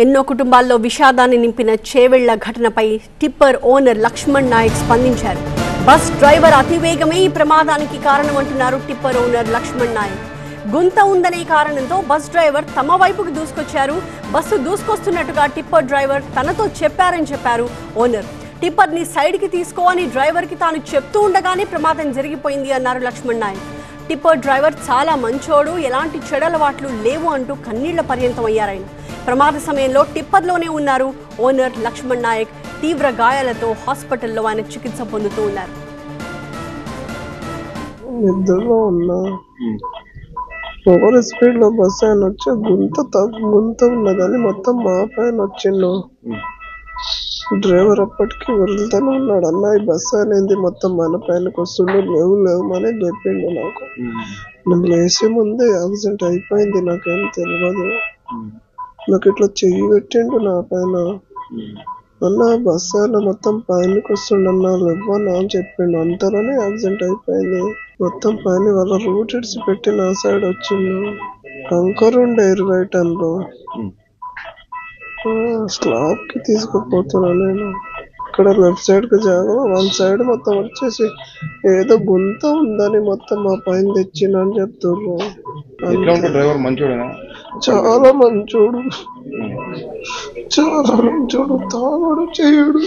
ఎన్నో కుటుంబాల్లో విషాదాన్ని నింపిన చేవెళ్ల ఘటనపై టిప్పర్ ఓనర్ లక్ష్మణ్ నాయక్ స్పందించారు. బస్ డ్రైవర్ అతివేగమే ఈ ప్రమాదానికి కారణమంటున్నారు టిప్పర్ ఓనర్ లక్ష్మణ్ నాయక్. గుంత ఉందనే కారణంతో బస్ డ్రైవర్ తమ వైపుకు దూసుకొచ్చారు. బస్సు దూసుకొస్తున్నట్టుగా టిప్పర్ డ్రైవర్ తనతో చెప్పారని చెప్పారు ఓనర్. టిప్పర్ ని సైడ్ కి తీసుకో అని డ్రైవర్ కి తాను చెప్తూ ఉండగానే ప్రమాదం జరిగిపోయింది అన్నారు లక్ష్మణ్ నాయక్. టిప్పర్ డ్రైవర్ చాలా మంచోడు, ఎలాంటి చెడలవాట్లు లేవు అంటూ కన్నీళ్ల పర్యంతం అయ్యారాయన. ప్రమాద సమయంలో టిప్పర్లోనే ఉన్నారు ఓనర్ లక్ష్మణ్ నాయక్. తీవ్ర గాయాలతో హాస్పిటల్లో ఆయన చికిత్స పొందుతూ ఉన్నారు. ఓవర్ స్పీడ్ లో బస్ ఆయన వచ్చి గుంత ఉన్నదని మొత్తం మా పైన వచ్చిండు. డ్రైవర్ అప్పటికి వదులుతానే ఉన్నాడు. అన్న ఈ బస్ అనేది మొత్తం మన పైనకి వస్తుండే, లేవు అని చెప్పిండు నాకు. నేను లేసే ముందే యాక్సిడెంట్ అయిపోయింది, నాకేం తెలియదు. నాకు ఇట్లా చెయ్యి పెట్టిండు నా పైన. అన్న బస్ అయినా మొత్తం పైనకి వస్తుండన్నా లేవన్నా అని చెప్పిండు. అంతలోనే యాక్సిడెంట్ అయిపోయింది. మొత్తం పైన వాళ్ళ రూట్ ఇడిచి పెట్టి నా సైడ్ వచ్చిండు. కంకర్ ఉండే 20 టన్నులు స్లాబ్ కి తీసుకుపోతున్నా నేను. ఇక్కడ లెఫ్ట్ సైడ్ కి జాగా, 1 సైడ్ మొత్తం వచ్చేసి ఏదో గుంత ఉందని మొత్తం మా పైన తెచ్చిన అని చెప్తుర్రు. చాలా మంచోడు, తాగడు చేయడు.